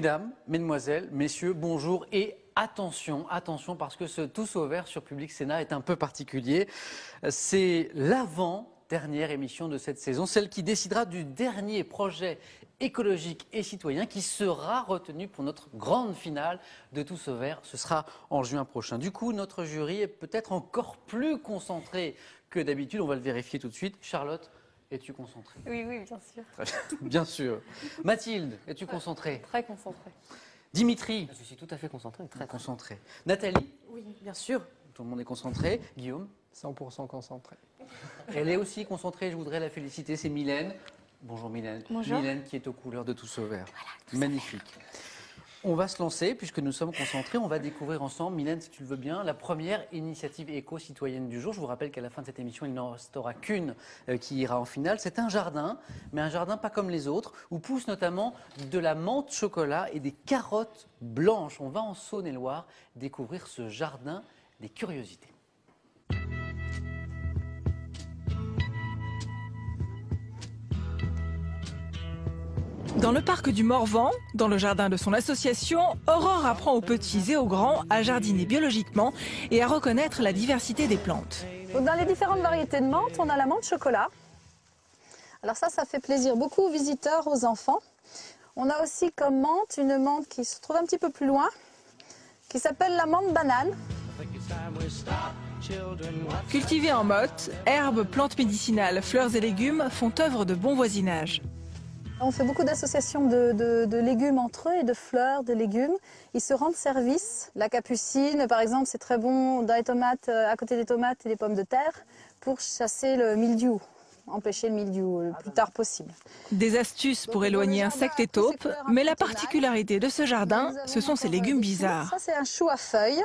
Mesdames, mesdemoiselles, messieurs, bonjour et attention, attention parce que ce Tous au vert sur Public Sénat est un peu particulier. C'est l'avant-dernière émission de cette saison, celle qui décidera du dernier projet écologique et citoyen qui sera retenu pour notre grande finale de Tous au vert. Ce sera en juin prochain. Du coup, notre jury est peut-être encore plus concentré que d'habitude. On va le vérifier tout de suite. Charlotte, es-tu concentrée? Oui, oui, bien sûr. Très bien. Bien sûr. Mathilde, es-tu concentrée? Très concentrée. Dimitri? Je suis tout à fait concentré. Très concentré. Nathalie? Oui, bien sûr. Tout le monde est concentré. Guillaume? 100% concentré. Elle est aussi concentrée, je voudrais la féliciter, c'est Mylène. Bonjour Mylène. Bonjour. Mylène qui est aux couleurs de Tous au vert. Voilà, magnifique. On va se lancer, puisque nous sommes concentrés, on va découvrir ensemble, Mylène, si tu le veux bien, la première initiative éco-citoyenne du jour. Je vous rappelle qu'à la fin de cette émission, il n'en restera qu'une qui ira en finale. C'est un jardin, mais un jardin pas comme les autres, où poussent notamment de la menthe chocolat et des carottes blanches. On va en Saône-et-Loire découvrir ce jardin des curiosités. Dans le parc du Morvan, dans le jardin de son association, Aurore apprend aux petits et aux grands à jardiner biologiquement et à reconnaître la diversité des plantes. Donc, dans les différentes variétés de menthe, on a la menthe chocolat. Alors ça fait plaisir beaucoup aux visiteurs, aux enfants. On a aussi comme menthe une menthe qui se trouve un petit peu plus loin, qui s'appelle la menthe banane. Cultivées en motte, herbes, plantes médicinales, fleurs et légumes font œuvre de bon voisinage. On fait beaucoup d'associations de légumes entre eux et de fleurs, de légumes. Ils se rendent service. La capucine, par exemple, c'est très bon dans les tomates, à côté des tomates et des pommes de terre, pour chasser le mildiou, empêcher le mildiou le plus tard possible. Des astuces pour éloigner insectes et taupes, mais la particularité de ce jardin, ce sont ces légumes bizarres. Ça, c'est un chou à feuilles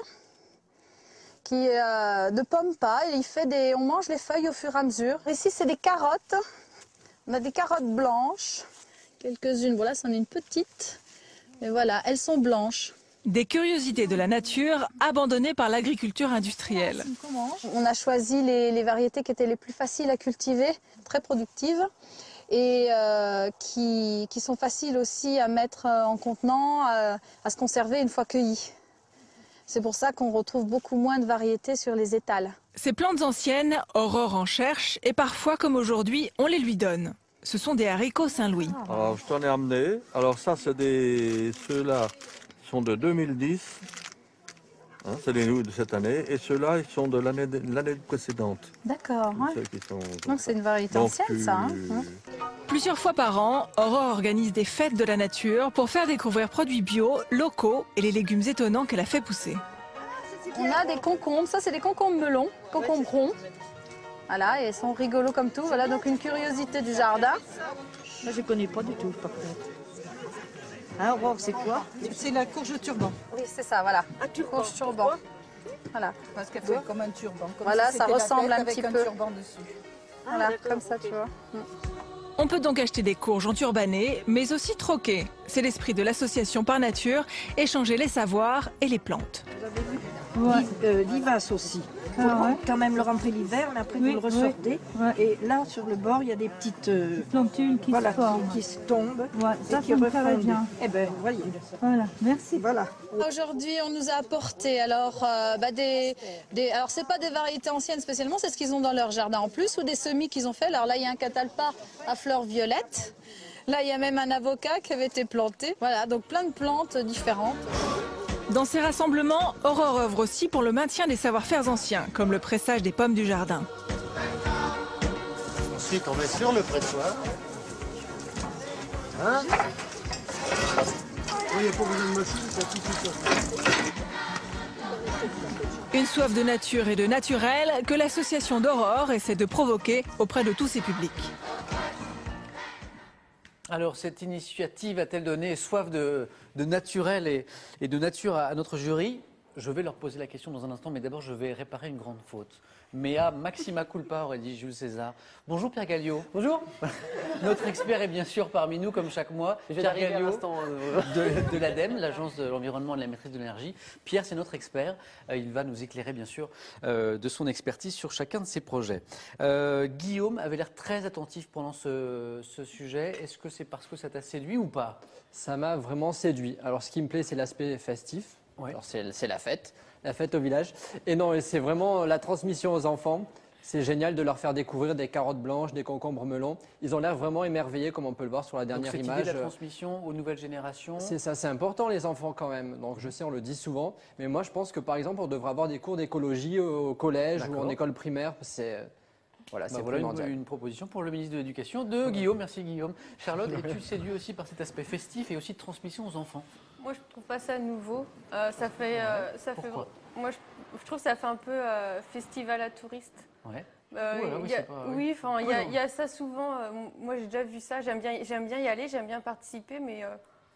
qui ne pomme pas. Et on mange les feuilles au fur et à mesure. Ici, c'est des carottes. On a des carottes blanches. Quelques-unes, voilà, c'en est une petite. Et voilà, elles sont blanches. Des curiosités de la nature abandonnées par l'agriculture industrielle. On a choisi les variétés qui étaient les plus faciles à cultiver, très productives, et qui sont faciles aussi à mettre en contenant, à se conserver une fois cueillies. C'est pour ça qu'on retrouve beaucoup moins de variétés sur les étals. Ces plantes anciennes, Aurore en cherche et parfois, comme aujourd'hui, on les lui donne. Ce sont des haricots Saint-Louis. Alors, je t'en ai amené. Alors ça, c'est ceux-là sont de 2010. Hein, c'est les nouveaux de cette année. Et ceux-là, ils sont de l'année précédente. D'accord. Ouais. Ceux qui sont... Donc c'est une variété ancienne, ça. Hein. Plusieurs fois par an, Aurore organise des fêtes de la nature pour faire découvrir produits bio, locaux et les légumes étonnants qu'elle a fait pousser. On a des concombres. Ça, c'est des concombres melons, concombres ronds. Voilà, et ils sont rigolos comme tout. Voilà, donc une curiosité du jardin. Moi, je ne connais pas du tout, par contre. Hein, Aurore, c'est quoi? C'est la courge turban. Oui, c'est ça, voilà. Ah, turban. Courge turban. Voilà. Parce qu'elle fait comme un turban. Comme Voilà, si ça c'était la ressemble tête un petit avec peu. un turban dessus. Voilà, comme ça, tu vois. On peut donc acheter des courges enturbanées, mais aussi troquer. C'est l'esprit de l'association Par Nature, échanger les savoirs et les plantes. Vous avez vu l'Ivas aussi. Il faut quand même le rentrer l'hiver, mais après vous le ressortez. Et là, sur le bord, il y a des petites plantules qui se forment. qui se tombent Ça et qui me paraît refondent. bien. Eh bien, voyez. Voilà, merci. Voilà. Aujourd'hui, on nous a apporté alors alors c'est pas des variétés anciennes spécialement, c'est ce qu'ils ont dans leur jardin en plus ou des semis qu'ils ont fait. Alors là, il y a un catalpa à fleurs violettes. Là, il y a même un avocat qui avait été planté. Voilà, donc plein de plantes différentes. Dans ces rassemblements, Aurore œuvre aussi pour le maintien des savoir-faire anciens, comme le pressage des pommes du jardin. Ensuite, on met sur le pressoir. Hein? Il n'y a pas besoin de machine, ça tout ça. Une soif de nature et de naturel que l'association d'Aurore essaie de provoquer auprès de tous ses publics. Alors, cette initiative a-t-elle donné soif de naturel et de nature à notre jury? Je vais leur poser la question dans un instant, mais d'abord, je vais réparer une grande faute. Mea maxima culpa, aurait dit Jules César. Bonjour Pierre Galliot. Bonjour. Notre expert est bien sûr parmi nous, comme chaque mois. Pierre Galliot de l'ADEME, l'Agence de l'environnement et de la maîtrise de l'énergie. Pierre, c'est notre expert. Il va nous éclairer, bien sûr, de son expertise sur chacun de ses projets. Guillaume avait l'air très attentif pendant ce sujet. Est-ce que c'est parce que ça t'a séduit ou pas? Ça m'a vraiment séduit. Alors, ce qui me plaît, c'est l'aspect festif. Ouais. Alors, c'est la fête au village. Et non, et c'est vraiment la transmission aux enfants. C'est génial de leur faire découvrir des carottes blanches, des concombres melons. Ils ont l'air vraiment émerveillés, comme on peut le voir sur la dernière Donc, cette image. idée de la transmission aux nouvelles générations. C'est ça, c'est important les enfants quand même. Donc je sais, on le dit souvent, mais moi je pense que par exemple, on devrait avoir des cours d'écologie au collège ou en école primaire. Voilà, c'est voilà une proposition pour le ministre de l'Éducation de Guillaume. Merci Guillaume. Charlotte, es-tu séduit aussi par cet aspect festif et aussi de transmission aux enfants? Moi, je trouve pas ça nouveau. Moi, je trouve que ça fait un peu festival à touristes. Ouais. Oui, enfin, il y a ça souvent. Moi, j'ai déjà vu ça. J'aime bien y aller, j'aime bien participer, mais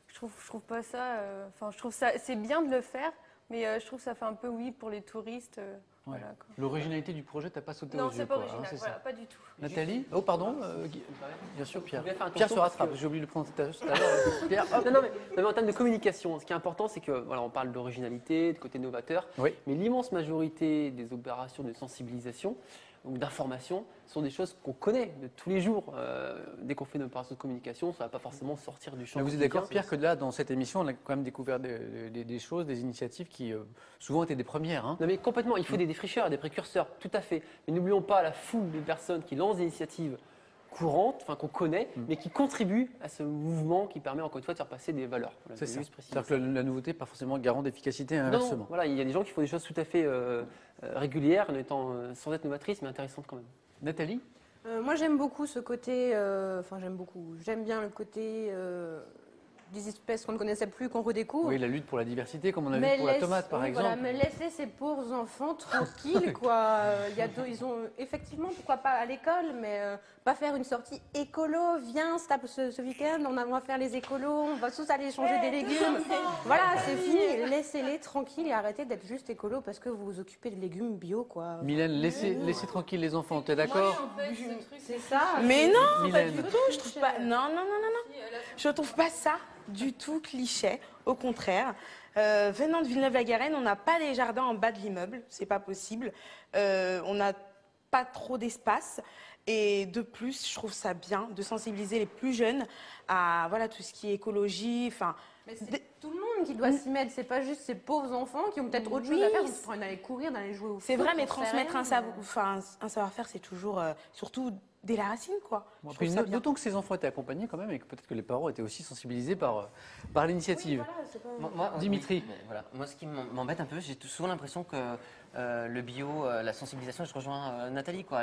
je trouve pas ça. Enfin, je trouve ça. C'est bien de le faire, mais je trouve que ça fait un peu pour les touristes. Ouais. Voilà, L'originalité du projet, t'as pas sauté aux non, yeux. c'est pas quoi, original, voilà, pas du tout. Nathalie? Oh, pardon, bien sûr, Pierre. Pierre se parce rattrape, que- j'ai oublié de le prendre tout à l'heure. Pierre, hop. Non, mais en termes de communication, ce qui est important, c'est que voilà, on parle d'originalité, de côté novateur, Oui. mais l'immense majorité des opérations de sensibilisation ou d'information sont des choses qu'on connaît de tous les jours. Dès qu'on fait une opération de communication, ça ne va pas forcément sortir du champ. Mais vous êtes d'accord, Pierre, que là, dans cette émission, on a quand même découvert des choses, des initiatives qui souvent étaient des premières. Hein. Non mais complètement, il faut des défricheurs, des précurseurs, tout à fait. Mais n'oublions pas la foule de personnes qui lancent des initiatives courantes, enfin qu'on connaît, mais qui contribuent à ce mouvement qui permet encore une fois de faire passer des valeurs. Voilà, C'est je ça. veux juste préciser C'est-à-dire que la nouveauté n'est pas forcément garant d'efficacité et Non, inversement. voilà, il y a des gens qui font des choses tout à fait régulières, en étant sans être novatrices, mais intéressantes quand même. Nathalie? Moi, j'aime beaucoup ce côté. J'aime bien le côté des espèces qu'on ne connaissait plus, qu'on redécouvre. Oui, la lutte pour la diversité, comme on a vu Mais pour la tomate, par exemple. Voilà, mais laisser ces pauvres enfants tranquilles, quoi. Ils ont effectivement, pourquoi pas à l'école, mais pas faire une sortie écolo. Viens, ce week-end, on va faire les écolos, on va tous aller changer des légumes. Voilà, c'est fini. Laissez-les tranquilles et arrêtez d'être juste écolo parce que vous vous occupez de légumes bio, quoi. Mylène, laissez tranquille les enfants, t'es d'accord? C'est ça. Mais non, pas Mylène. du tout. Je trouve pas. Non. Je trouve pas ça du tout cliché. Au contraire. Venant de Villeneuve-la-Garenne, on n'a pas les jardins en bas de l'immeuble. C'est pas possible. On n'a pas trop d'espace. Et de plus, je trouve ça bien de sensibiliser les plus jeunes à voilà, tout ce qui est écologie. Enfin, Mais c'est tout le monde qui doit s'y mettre, c'est pas juste ces pauvres enfants qui ont peut-être autre chose à faire, ils d'aller courir, d'aller jouer au foot. c'est vrai, mais j'en sais transmettre rien, un savoir-faire, c'est toujours, surtout dès la racine, quoi. Bon, Je après, trouve ça bien. d'autant que ces enfants étaient accompagnés quand même et que peut-être que les parents étaient aussi sensibilisés par l'initiative. Dimitri. Oui, mais voilà. Moi, ce qui m'embête un peu, j'ai souvent l'impression que le bio, la sensibilisation, je rejoins Nathalie, quoi.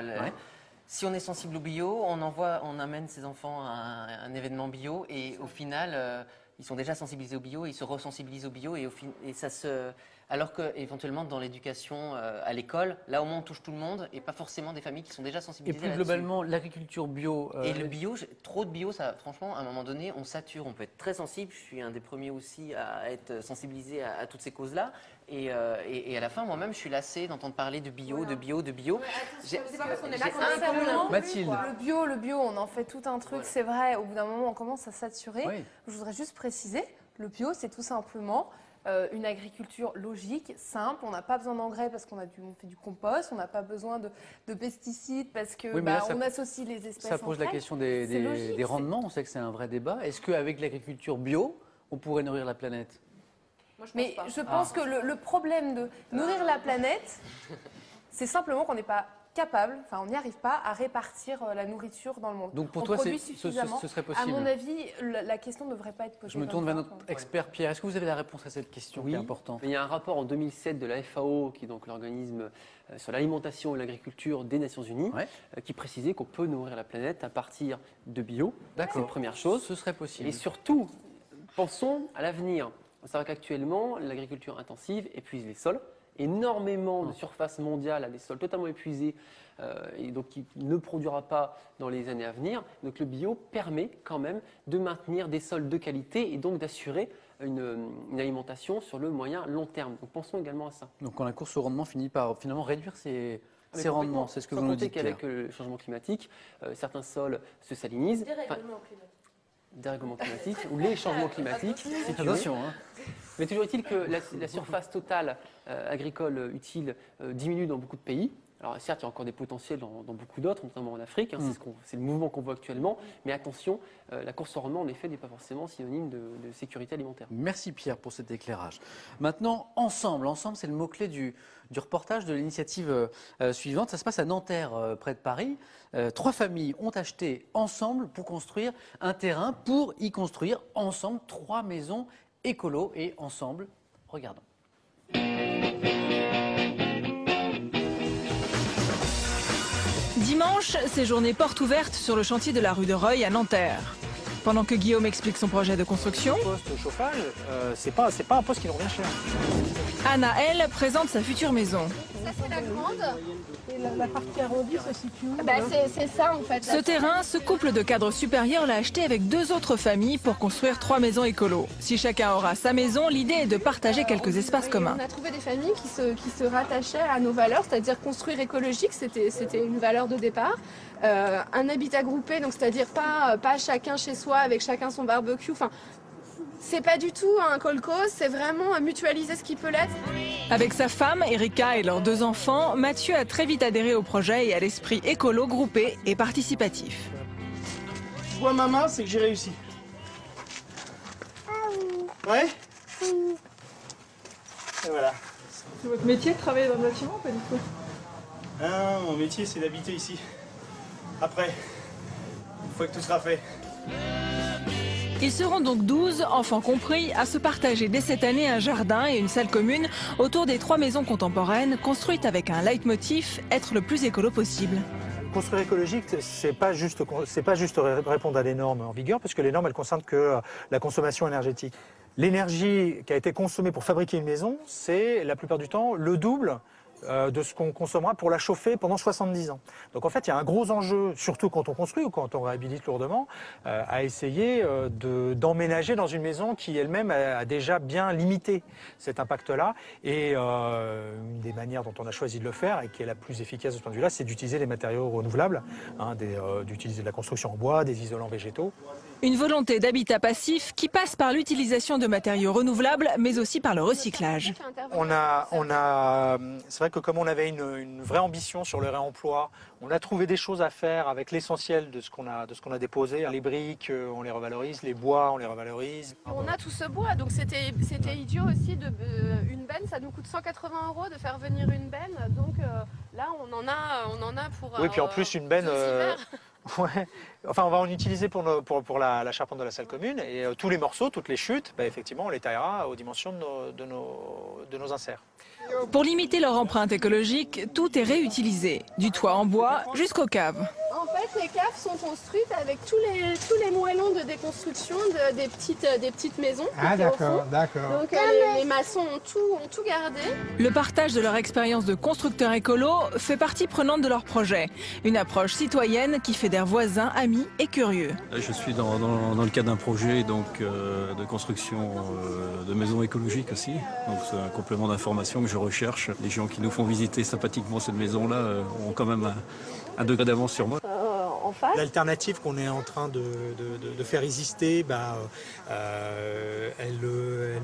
Si on est sensible au bio, on amène ses enfants à un événement bio et au final, ils sont déjà sensibilisés au bio, ils se resensibilisent au bio et ça se... Alors qu'éventuellement, dans l'éducation à l'école, là au moins on touche tout le monde et pas forcément des familles qui sont déjà Et sensibilisées plus là-dessus. globalement, l'agriculture bio. Et le bio, trop de bio, ça, franchement, à un moment donné, on sature. On peut être très sensible. Je suis un des premiers aussi à être sensibilisé à toutes ces causes-là. Et à la fin, moi-même, je suis lassé d'entendre parler de bio, de bio, de bio. C'est pas parce qu'on est là j'ai qu'on est un peu simplement- Mathilde. Le bio, on en fait tout un truc, c'est vrai. Au bout d'un moment, on commence à saturer. Oui. Je voudrais juste préciser, le bio, c'est tout simplement une agriculture logique, simple. On n'a pas besoin d'engrais parce on fait du compost. On n'a pas besoin de pesticides parce que Oui, mais là, on associe les espèces. Ça pose la entre elles. question C'est logique, des rendements. On sait que c'est un vrai débat. Est-ce qu'avec l'agriculture bio, on pourrait nourrir la planète? Mais je pense que le problème de nourrir la planète, c'est simplement qu'on n'est pas capable, enfin on n'y arrive pas à répartir la nourriture dans le monde. Donc pour On toi, produit ce suffisamment. serait À possible. mon avis, la question ne devrait pas être posée. Je me comme tourne vers ça. notre expert Pierre. Est-ce que vous avez la réponse à cette question qui est importante? Mais il y a un rapport en 2007 de la FAO, qui est donc l'organisme sur l'alimentation et l'agriculture des Nations Unies, qui précisait qu'on peut nourrir la planète à partir de bio. C'est la première chose. Ce serait possible. Et surtout, pensons à l'avenir. On sait qu'actuellement, l'agriculture intensive épuise les sols. Énormément de surface mondiale a des sols totalement épuisés et donc qui ne produira pas dans les années à venir. Donc le bio permet quand même de maintenir des sols de qualité et donc d'assurer une alimentation sur le moyen long terme. Donc pensons également à ça. Donc quand la course au rendement finit par finalement réduire ses rendements, c'est ce que vous nous dites. Qu'avec le changement climatique, certains sols se salinisent. Dérèglement climatique ou les changements climatiques. Si attention. Mais toujours est-il que la surface totale agricole utile diminue dans beaucoup de pays. Alors certes, il y a encore des potentiels dans beaucoup d'autres, notamment en Afrique, c'est le mouvement qu'on voit actuellement, mais attention, la course au rendement, en effet, n'est pas forcément synonyme de sécurité alimentaire. Merci Pierre pour cet éclairage. Maintenant, ensemble, c'est le mot-clé du reportage de l'initiative suivante. Ça se passe à Nanterre, près de Paris. 3 familles ont acheté ensemble pour construire un terrain, pour y construire ensemble 3 maisons écolo. Et ensemble, regardons. Dimanche, c'est journée porte ouverte sur le chantier de la rue de Reuil à Nanterre. Pendant que Guillaume explique son projet de construction, le poste chauffage, c'est pas un poste qui nous revient cher. Anna, elle, présente sa future maison. Ça, c'est la grande. Et la partie arrondie se situe où? C'est ça, en fait. Ce terrain, ce couple de cadres supérieurs l'a acheté avec 2 autres familles pour construire 3 maisons écolo. Si chacun aura sa maison, l'idée est de partager quelques espaces communs. On a trouvé des familles qui se rattachaient à nos valeurs, c'est-à-dire construire écologique, c'était une valeur de départ. Un habitat groupé, donc c'est-à-dire pas chacun chez soi avec chacun son barbecue. Enfin, c'est pas du tout un kolkhoz, c'est vraiment mutualiser ce qui peut l'être. Avec sa femme, Erika, et leurs 2 enfants, Mathieu a très vite adhéré au projet et à l'esprit écolo, groupé et participatif. Je vois ma main, c'est que j'ai réussi. Ouais. Et voilà. C'est votre métier de travailler dans le bâtiment ou pas du tout? Ah, mon métier, c'est d'habiter ici. Après, une fois que tout sera fait. Ils seront donc 12, enfants compris, à se partager dès cette année un jardin et une salle commune autour des 3 maisons contemporaines construites avec un leitmotiv, être le plus écolo possible. Construire écologique, c'est pas juste répondre à des normes en vigueur, parce que les normes, elles concernent que la consommation énergétique. L'énergie qui a été consommée pour fabriquer une maison, c'est la plupart du temps le double de ce qu'on consommera pour la chauffer pendant 70 ans. Donc en fait, il y a un gros enjeu, surtout quand on construit ou quand on réhabilite lourdement, à essayer d'emménager dans une maison qui elle-même a déjà bien limité cet impact-là. Et une des manières dont on a choisi de le faire, et qui est la plus efficace de ce point de vue-là, c'est d'utiliser les matériaux renouvelables, d'utiliser de la construction en bois, des isolants végétaux. Une volonté d'habitat passif qui passe par l'utilisation de matériaux renouvelables, mais aussi par le recyclage. C'est vrai que comme on avait une vraie ambition sur le réemploi, on a trouvé des choses à faire avec l'essentiel de ce qu'on a déposé. Les briques, on les revalorise, les bois, on les revalorise. On a tout ce bois, donc c'était idiot aussi. Une benne, ça nous coûte 180 € de faire venir une benne. Donc là, on en a pour. Oui, puis en plus, une benne. Ouais. Enfin, on va en utiliser pour la charpente de la salle commune, et tous les morceaux, toutes les chutes, effectivement, on les taillera aux dimensions de nos inserts. Pour limiter leur empreinte écologique, tout est réutilisé, du toit en bois jusqu'aux caves. En fait, les caves sont construites avec tous les moellons de déconstruction des petites maisons. Ah d'accord. Donc les maçons ont tout gardé. Le partage de leur expérience de constructeurs écolo fait partie prenante de leur projet. Une approche citoyenne qui fédère voisins, amis et curieux. Je suis dans le cadre d'un projet de construction de maisons écologiques aussi. Donc c'est un complément d'information que je recherche. Les gens qui nous font visiter sympathiquement cette maison-là ont quand même un degré d'avance sur moi. L'alternative qu'on est en train de faire exister, elle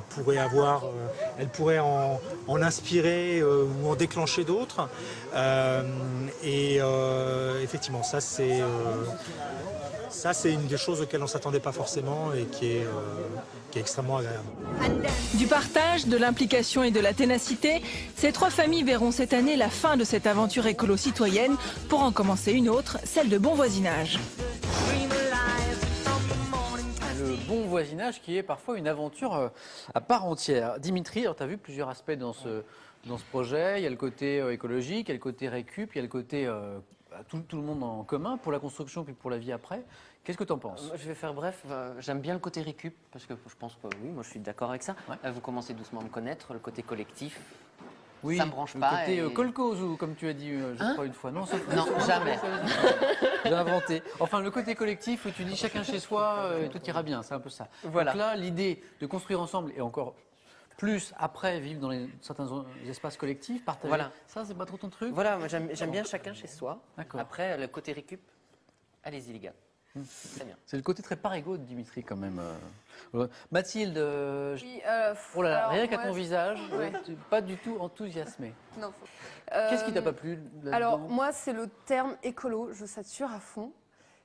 pourrait en inspirer ou en déclencher d'autres. Effectivement, ça c'est une des choses auxquelles on ne s'attendait pas forcément et qui est extrêmement agréable. Du partage, de l'implication et de la ténacité, ces 3 familles verront cette année la fin de cette aventure écolo-citoyenne pour en commencer une autre, celle de bon voisinage. Le bon voisinage qui est parfois une aventure à part entière. Dimitri, tu as vu plusieurs aspects dans ce projet. Il y a le côté écologique, il y a le côté récup, il y a le côté tout le monde en commun pour la construction puis pour la vie après. Qu'est-ce que tu en penses? Je vais faire bref. J'aime bien le côté récup parce que je pense que oui, moi je suis d'accord avec ça. Ouais. Vous commencez doucement à me connaître, le côté collectif. Oui, ça me branche le pas. côté kolkhoz, comme tu as dit, je crois une fois. Non, non, jamais. J'ai inventé. Enfin, le côté collectif où tu dis chacun chez soi, tout ira bien, c'est un peu ça. Voilà. Donc là, l'idée de construire ensemble et encore plus après vivre dans certains espaces collectifs, partager. Voilà. Ça, c'est pas trop ton truc? Voilà, moi j'aime bien chacun chez soi. D'accord. Après, le côté récup, allez-y les gars. Très bien. C'est le côté très parégo de Dimitri quand même. Mathilde, Oui, oh là là, alors, rien qu'à moi, ton visage, ouais. tu n'es pas du tout enthousiasmé. Non. Qu'est-ce qui t'a pas plu là-dedans? Alors moi, c'est le terme écolo. Je sature à fond.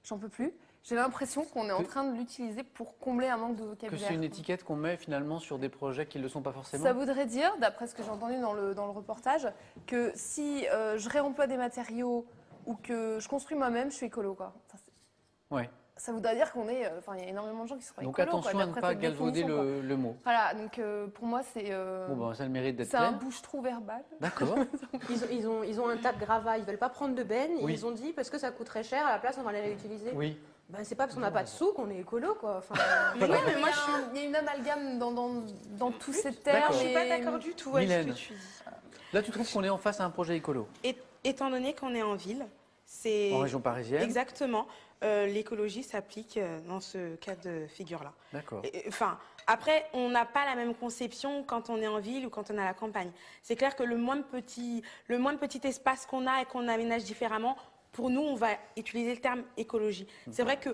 J'en peux plus. J'ai l'impression qu'on est en train de l'utiliser pour combler un manque de Que vocabulaire. c'est une étiquette qu'on met finalement sur des projets qui ne le sont pas forcément? Ça voudrait dire, d'après ce que j'ai entendu dans le reportage, que si je réemploie des matériaux ou que je construis moi-même, je suis écolo, quoi. Enfin, Ouais. ça voudrait dire qu'on est... Enfin, il y a énormément de gens qui sont Donc écolos, attention quoi, à ne d'après pas cette galvauder définition, le mot. Voilà, donc pour moi, c'est... Bon, ben, ça a le mérite d'être c'est un clair. bouche-trou verbal. D'accord. Ils ont un tas de gravats, ils veulent pas prendre de benne. Oui. Ils ont dit parce que ça coûte très cher, à la place on va les réutiliser. Oui. Ben, c'est pas parce qu'on n'a pas de sous qu'on est écolo, quoi. Enfin, Oui, mais moi, il y a une amalgame dans tous ces termes. D'accord. Je suis pas d'accord du tout avec ce Mylène. que tu dis. Là, tu trouves qu'on est en face à un projet écolo? Étant donné qu'on est en ville, c'est... En région parisienne? Exactement. L'écologie s'applique dans ce cas de figure-là. D'accord. Enfin, après, on n'a pas la même conception quand on est en ville ou quand on est à la campagne. C'est clair que le moins de petit espace qu'on a et qu'on aménage différemment, pour nous, on va utiliser le terme écologie. C'est vrai que...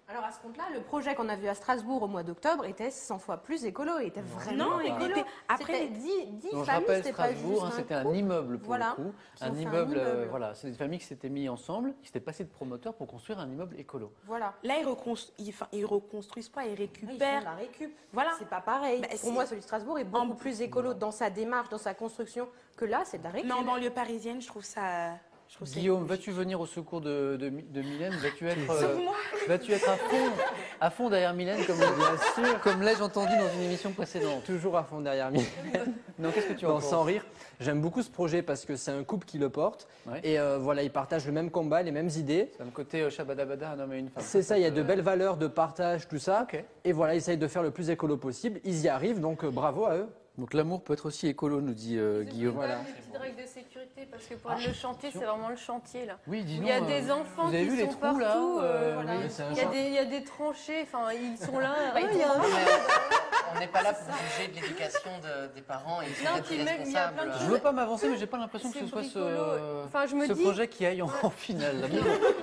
alors à ce compte-là, le projet qu'on a vu à Strasbourg au mois d'octobre était 100 fois plus écolo. Il était vraiment écolo. Après, C'était 10 Donc, je familles, rappelle c'était pas juste Strasbourg, c'était un immeuble pour Voilà. le coup. Qui ont Un fait un immeuble, immeuble. voilà, c'est des familles qui s'étaient mis ensemble, qui s'étaient passées de promoteurs pour construire un immeuble écolo. Voilà. Là, ils reconstruisent pas, ils Ils récupèrent. font la récup. Voilà. C'est pas pareil. Bah, Pour c'est- moi, celui de Strasbourg est beaucoup plus écolo dans sa démarche, dans sa construction, que là, c'est de la récup. Mais en banlieue parisienne, je trouve ça... Guillaume, vas-tu venir au secours de Mylène? Vas-tu être, Sauve-moi. vas-tu être à fond derrière Mylène, comme l'ai-je entendu dans une émission précédente? Toujours à fond derrière Mylène. Non, qu'est-ce que tu en Non, penses? sans rire. J'aime beaucoup ce projet parce que c'est un couple qui le porte. Ouais. Et voilà, ils partagent le même combat, les mêmes idées. C'est un côté Shabadabada, un homme et une femme. C'est ça, il y a de belles valeurs de partage, tout ça. Ok. Et voilà, ils essayent de faire le plus écolo possible. Ils y arrivent, donc bravo à eux. Donc l'amour peut être aussi écolo, nous dit Guillaume. Voilà. Des petites règles de sécurité, parce que pour le chantier, c'est vraiment le chantier, là. Oui, dis Il y a donc, des enfants vous avez qui vu les sont trous, partout. là voilà. Oui, c'est un Il y a des tranchées, enfin, ils sont là. On n'est pas là pour juger de l'éducation des parents et Non, d'être puis même, il y a plein de responsables. Je veux pas m'avancer, mais j'ai pas l'impression que ce soit Enfin, je me ce dis- projet qui aille en finale. là.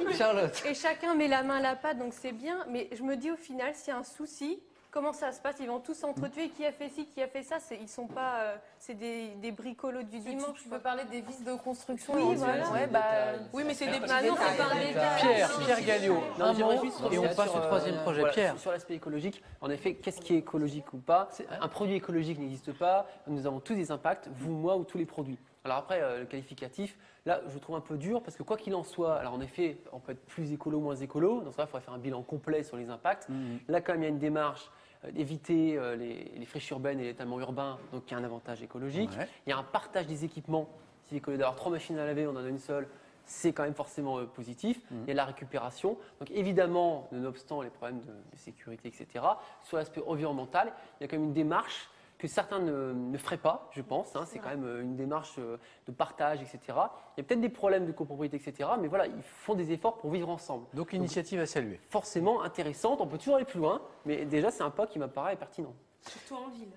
Mais Charlotte. Et chacun met la main à la pâte, donc c'est bien. Mais je me dis au final, s'il y a un souci, comment ça se passe? Ils vont tous s'entretuer. Qui a fait ci, qui a fait ça? Ils sont pas. C'est des bricolos du dimanche. Tu peux parler des vices de construction. Oui, voilà. c'est Ouais, des bah. détails. Oui, mais c'est des petits Bah non, détails. c'est pas un détail. Pierre Galliot, Non, un j'aimerais mot, juste et on revenir passe sur, au troisième projet. voilà, Pierre. sur l'aspect écologique, en effet, qu'est-ce qui est écologique ou pas? Un produit écologique n'existe pas. Nous avons tous des impacts, vous, moi ou tous les produits. Alors après, le qualificatif, là, je trouve un peu dur parce que quoi qu'il en soit, alors en effet, on peut être plus écolo, moins écolo. Dans ce cas, il faudrait faire un bilan complet sur les impacts. Là, quand même, il y a une démarche d'éviter les friches urbaines et l'étalement urbain, donc il y a un avantage écologique. Ouais. Il y a un partage des équipements. Si au lieu d'avoir 3 machines à laver, on en a une seule, c'est quand même forcément positif. Il y a la récupération. Donc évidemment, nonobstant les problèmes de sécurité, etc., sur l'aspect environnemental, il y a quand même une démarche que certains ne feraient pas, je pense. Hein. C'est quand même une démarche de partage, etc. Il y a peut-être des problèmes de copropriété, etc. Mais voilà, ils font des efforts pour vivre ensemble. Donc initiative à saluer. Forcément intéressante. On peut toujours aller plus loin, mais déjà, c'est un pas qui m'apparaît pertinent. Surtout en ville.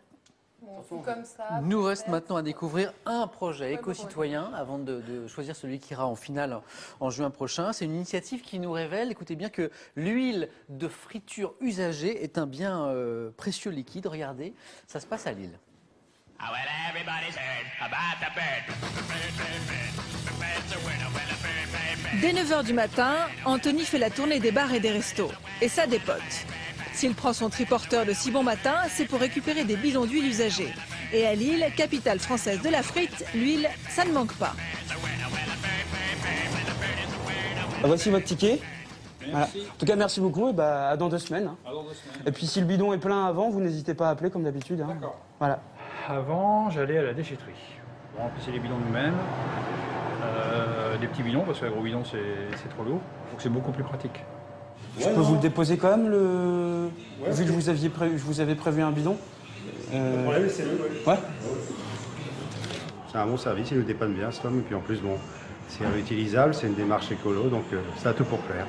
Bon, c'est comme ça. Nous reste maintenant à découvrir un projet éco-citoyen avant de choisir celui qui ira en finale en juin prochain. C'est une initiative qui nous révèle, écoutez bien, que l'huile de friture usagée est un bien précieux liquide. Regardez, ça se passe à Lille. Dès 9h du matin, Anthony fait la tournée des bars et des restos. Et ça dépote. S'il prend son triporteur de si bon matin, c'est pour récupérer des bidons d'huile usagée. Et à Lille, capitale française de la frite, l'huile, ça ne manque pas. Voici votre ticket. Voilà. En tout cas, merci beaucoup et bah, à dans 2 semaines. Hein. Et puis si le bidon est plein avant, vous n'hésitez pas à appeler comme d'habitude. Hein. Voilà. Avant, j'allais à la déchetterie. On remplissait les bidons nous-mêmes. Des petits bidons, parce que les gros bidons, c'est trop lourd. Donc c'est beaucoup plus pratique. Je peux vous le déposer quand même, vu que je vous avais prévu un bidon. Ouais, c'est le. Ouais. C'est un bon service, il nous dépanne bien cet homme. Et puis en plus, bon, c'est réutilisable, c'est une démarche écolo, donc ça a tout pour plaire.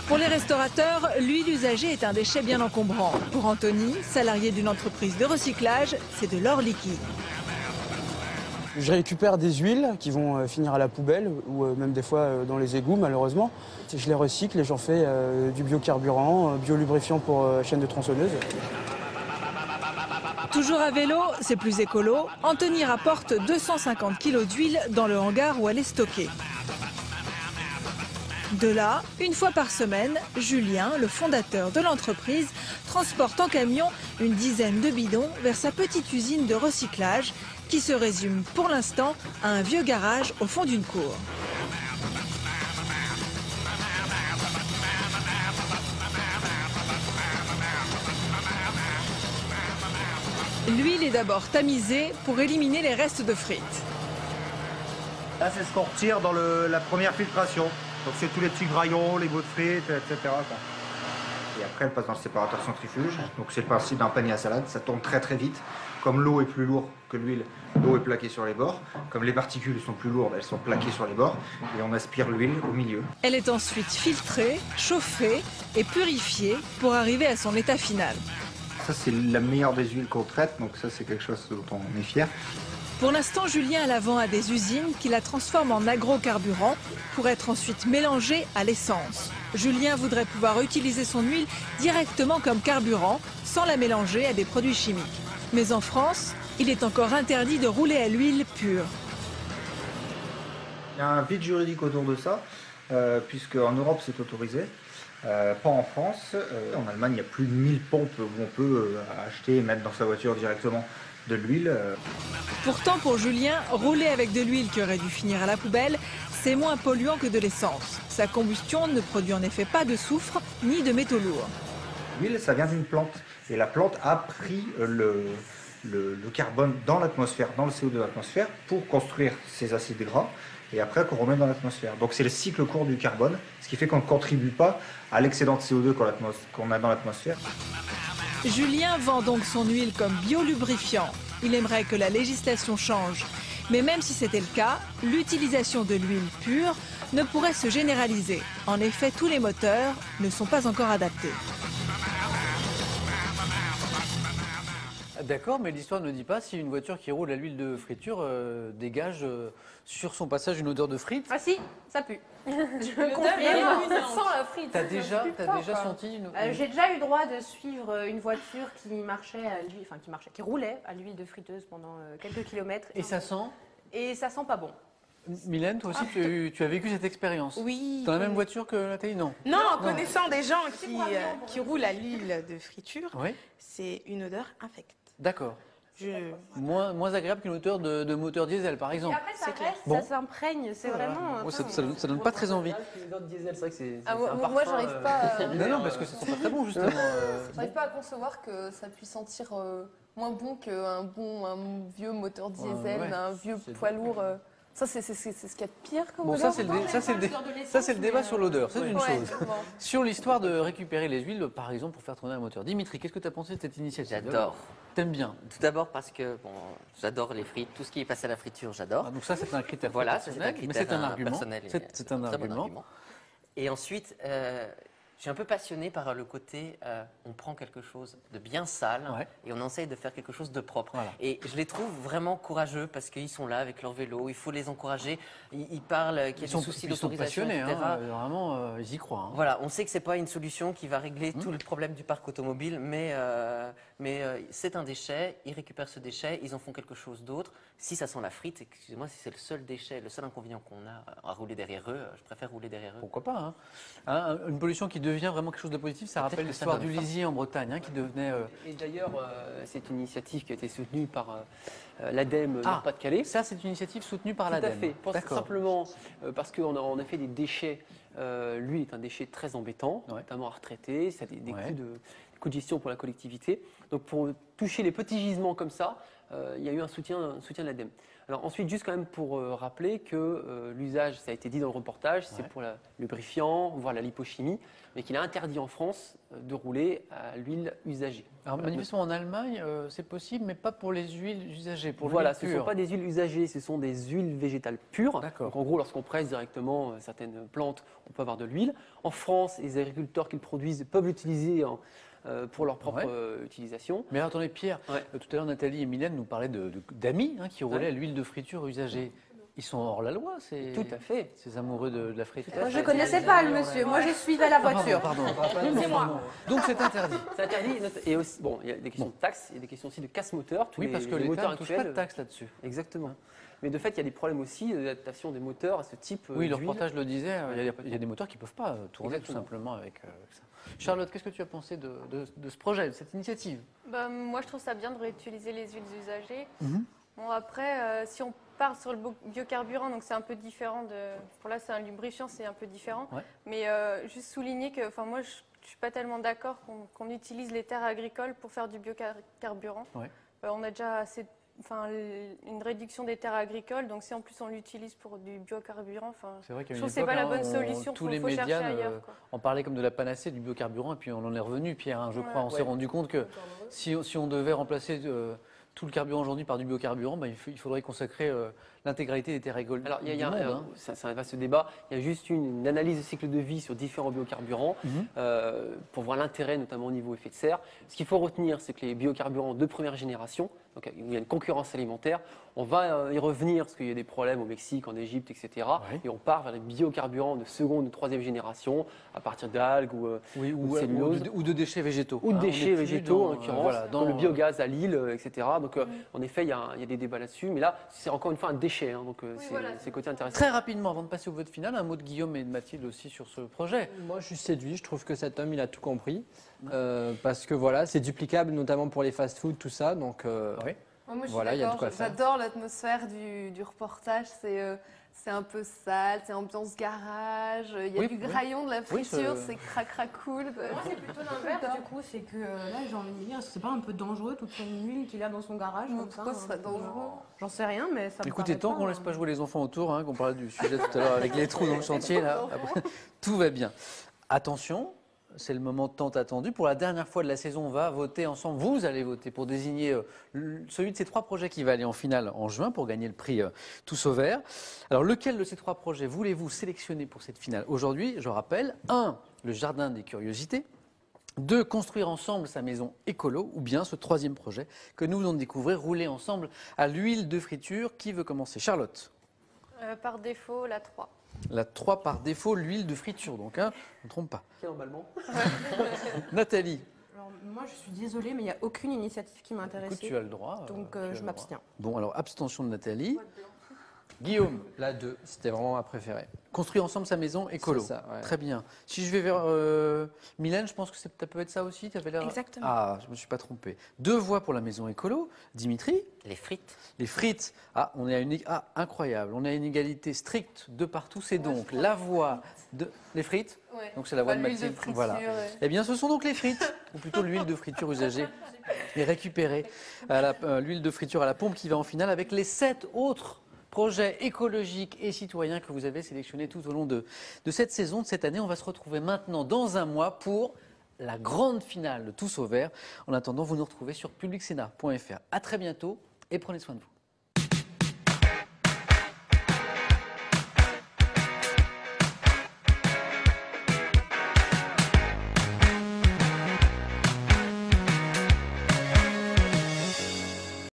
Pour les restaurateurs, l'huile usagée est un déchet bien encombrant. Pour Anthony, salarié d'une entreprise de recyclage, c'est de l'or liquide. Je récupère des huiles qui vont finir à la poubelle ou même des fois dans les égouts malheureusement. Je les recycle et j'en fais du biocarburant, biolubrifiant pour chaîne de tronçonneuse. Toujours à vélo, c'est plus écolo. Anthony rapporte 250 kg d'huile dans le hangar où elle est stockée. De là, une fois par semaine, Julien, le fondateur de l'entreprise, transporte en camion une dizaine de bidons vers sa petite usine de recyclage qui se résume pour l'instant à un vieux garage au fond d'une cour. L'huile est d'abord tamisée pour éliminer les restes de frites. Là, c'est ce qu'on retire dans la première filtration. Donc c'est tous les petits graillons, les bouts de frites, etc. quoi. Et après, elle passe dans le séparateur centrifuge. Donc c'est le principe d'un panier à salade, ça tourne très très vite. Comme l'eau est plus lourde que l'huile, l'eau est plaquée sur les bords. Comme les particules sont plus lourdes, elles sont plaquées sur les bords. Et on aspire l'huile au milieu. Elle est ensuite filtrée, chauffée et purifiée pour arriver à son état final. Ça, c'est la meilleure des huiles qu'on traite, donc ça, c'est quelque chose dont on est fier. Pour l'instant, Julien la vend à des usines qui la transforment en agrocarburant pour être ensuite mélangée à l'essence. Julien voudrait pouvoir utiliser son huile directement comme carburant, sans la mélanger à des produits chimiques. Mais en France, il est encore interdit de rouler à l'huile pure. Il y a un vide juridique autour de ça, puisque en Europe, c'est autorisé. Pas en France. En Allemagne, il y a plus de 1000 pompes où on peut acheter et mettre dans sa voiture directement de l'huile. Pourtant, pour Julien, rouler avec de l'huile qui aurait dû finir à la poubelle, c'est moins polluant que de l'essence. Sa combustion ne produit en effet pas de soufre ni de métaux lourds. L'huile, ça vient d'une plante. Et la plante a pris le carbone dans l'atmosphère, dans le CO2 de l'atmosphère, pour construire ses acides gras. Et après qu'on remet dans l'atmosphère. Donc c'est le cycle court du carbone, ce qui fait qu'on ne contribue pas à l'excédent de CO2 qu'on a dans l'atmosphère. Julien vend donc son huile comme biolubrifiant. Il aimerait que la législation change. Mais même si c'était le cas, l'utilisation de l'huile pure ne pourrait se généraliser. En effet, tous les moteurs ne sont pas encore adaptés. D'accord, mais l'histoire ne dit pas si une voiture qui roule à l'huile de friture dégage sur son passage une odeur de frites. Ah si, ça pue. Je confirme. Ça sent la frite. T'as déjà senti une... J'ai déjà eu droit de suivre une voiture qui marchait à l'huile, qui roulait à l'huile de friteuse pendant quelques kilomètres. Et ça sent? Et ça sent pas bon. Mylène, toi aussi, tu as vécu cette expérience? Oui. Dans la même voiture que Nathalie? Non. Non, en connaissant des gens qui roulent à l'huile de friture, oui. C'est une odeur infecte. D'accord. Moins agréable qu'une odeur de moteur diesel, par exemple. Et après, ça s'imprègne, c'est vraiment... Ça donne pas très envie. Diesel, c'est vrai que c'est moi, j'arrive pas... Non, parce que ça sent pas très bon, justement. J'arrive pas à concevoir que ça puisse sentir moins bon qu'un vieux moteur diesel, un vieux poids lourd... Ça, c'est ce qu'il y a de pire comme bon, odeur. Ça, c'est le débat sur l'odeur, c'est une chose. Bon. Sur l'histoire de récupérer les huiles, par exemple, pour faire tourner un moteur. Dimitri, qu'est-ce que tu as pensé de cette initiative? J'adore. T'aimes bien? Tout d'abord parce que j'adore les frites, tout ce qui est passé à la friture, j'adore. Ah, donc ça, c'est un critère voilà, personnel, mais c'est un argument. C'est un argument. Et ensuite, je suis un peu passionné par le côté, on prend quelque chose de bien sale et on essaye de faire quelque chose de propre. Voilà. Et je les trouve vraiment courageux parce qu'ils sont là avec leur vélo, il faut les encourager. Ils parlent qu'il y a des soucis d'autorisation, etc. Hein, vraiment, ils y croient. Hein. Voilà, on sait que c'est pas une solution qui va régler tout le problème du parc automobile, mais c'est un déchet, ils récupèrent ce déchet, ils en font quelque chose d'autre. Si ça sent la frite, excusez-moi, si c'est le seul déchet, le seul inconvénient qu'on a à rouler derrière eux, je préfère rouler derrière eux. Pourquoi pas hein. Une pollution qui devient vraiment quelque chose de positif, ça rappelle l'histoire du lisier en Bretagne, qui devenait... Et d'ailleurs, c'est une initiative qui a été soutenue par l'ADEME Nord-Pas-de-Calais. Ça, c'est une initiative soutenue par l'ADEME. Tout à fait, simplement parce qu'on a fait des déchets. L'huile est un déchet très embêtant, notamment à retraiter, ça a des coûts de gestion pour la collectivité. Donc pour toucher les petits gisements comme ça, il y a eu un soutien de l'ADEME. Alors ensuite, juste quand même pour rappeler que l'usage, ça a été dit dans le reportage, c'est pour le lubrifiant, voire la lipochimie, mais qu'il est interdit en France de rouler à l'huile usagée. Alors manifestement en Allemagne, c'est possible, mais pas pour les huiles usagées. Pour Voilà, ce ne sont pas des huiles usagées, ce sont des huiles végétales pures. D'accord. Donc en gros, lorsqu'on presse directement certaines plantes, on peut avoir de l'huile. En France, les agriculteurs qui le produisent peuvent l'utiliser pour leur propre utilisation. Mais attendez, Pierre, tout à l'heure Nathalie et Mylène nous parlaient d'amis qui roulaient à l'huile de friture usagée. Ils sont hors la loi, Tout à fait. Ces amoureux de la friture. Moi, je ne connaissais pas le monsieur. Moi, je suivais la voiture. Pardon. C'est moi. Donc c'est interdit. C'est interdit. Et aussi, bon, il y a des questions de taxes, il y a des questions aussi de casse-moteur. Oui, parce que les moteurs ne touchent pas de taxes là-dessus. Exactement. Mais de fait, il y a des problèmes aussi d'adaptation des moteurs à ce type Oui, le d'huile. reportage le disait, il y a des moteurs qui ne peuvent pas tourner tout simplement avec ça. Charlotte, qu'est-ce que tu as pensé de ce projet, de cette initiative? Moi, je trouve ça bien de réutiliser les huiles usagées. Bon, après, si on part sur le biocarburant, donc c'est un peu différent pour là, c'est un lubrifiant, c'est un peu différent. Mais juste souligner que, moi, je ne suis pas tellement d'accord qu'on utilise les terres agricoles pour faire du biocarburant. On a déjà une réduction des terres agricoles, donc si en plus on l'utilise pour du biocarburant, c'est vrai je trouve que c'est pas la bonne solution. Tous les médias en parlaient comme de la panacée du biocarburant, et puis on en est revenu, Pierre, je crois. On s'est rendu compte que si on devait remplacer tout le carburant aujourd'hui par du biocarburant, il faudrait consacrer l'intégralité des terres agricoles. Alors, ça va ce débat. Il y a juste une analyse de cycle de vie sur différents biocarburants pour voir l'intérêt, notamment au niveau effet de serre. Ce qu'il faut retenir, c'est que les biocarburants de première génération, donc il y a une concurrence alimentaire, on va y revenir parce qu'il y a des problèmes au Mexique, en Égypte, etc. Et on part vers les biocarburants de seconde ou troisième génération à partir d'algues ou de cellulose. Ou de déchets végétaux. Ou de déchets végétaux, en l'occurrence, dans le biogaz à Lille, etc. Donc, en effet, il y a des débats là-dessus. Mais là, c'est encore une fois un déchet. Donc, c'est côté intéressant. Très rapidement, avant de passer au vote final, un mot de Guillaume et de Mathilde aussi sur ce projet. Moi, je suis séduit. Je trouve que cet homme, il a tout compris. Parce que voilà, c'est duplicable, notamment pour les fast-foods, tout ça. Donc, moi, je suis voilà, il y a de quoi faire. J'adore l'atmosphère du reportage. C'est un peu sale, c'est ambiance garage, il y a du graillon, de la friture, c'est cracra cool. Moi, c'est plutôt l'inverse, du coup, c'est que là, j'ai envie de me dire, est-ce que c'est pas un peu dangereux, toute son huile qu'il a dans son garage comme pourquoi ça, ce serait dangereux? J'en sais rien, mais ça me Écoutez, paraît tant pas, qu'on ne laisse pas jouer les enfants autour, qu'on parlait du sujet tout à l'heure avec les trous dans le chantier, là, après, tout va bien. Attention, c'est le moment tant attendu. Pour la dernière fois de la saison, on va voter ensemble. Vous allez voter pour désigner celui de ces 3 projets qui va aller en finale en juin pour gagner le prix Tous au Vert. Alors, lequel de ces 3 projets voulez-vous sélectionner pour cette finale aujourd'hui? Je rappelle, 1, le jardin des curiosités. 2, construire ensemble sa maison écolo. Ou bien ce 3e projet que nous venons de découvrir, rouler ensemble à l'huile de friture. Qui veut commencer? Charlotte? Par défaut, la 3. La 3 par défaut, l'huile de friture, donc, ne me trompe pas. Quel emballement. Nathalie? Alors, moi, je suis désolée, mais il n'y a aucune initiative qui m'intéresse. Écoute, tu as le droit. Donc, je m'abstiens. Bon, alors, abstention de Nathalie. Guillaume? La 2, c'était vraiment ma préférée. Construire ensemble sa maison écolo. C'est ça, ouais. Très bien. Si je vais vers Mylène, je pense que ça peut être ça aussi. Exactement. Ah, je ne me suis pas trompé. 2 voix pour la maison écolo. Dimitri? Les frites. Les frites. Ah, on est à une incroyable. On a une égalité stricte de partout. C'est donc la voix de les frites. Ouais. Donc c'est la voix de L'huile Mathilde. de friture, Voilà. Eh bien, ce sont donc les frites, ou plutôt l'huile de friture usagée et récupérée. L'huile de friture à la pompe qui va en finale avec les 7 autres projets écologiques et citoyens que vous avez sélectionnés tout au long de cette saison, de cette année. On va se retrouver maintenant dans un mois pour la grande finale de Tous au Vert. En attendant, vous nous retrouvez sur publicsénat.fr. À très bientôt et prenez soin de vous.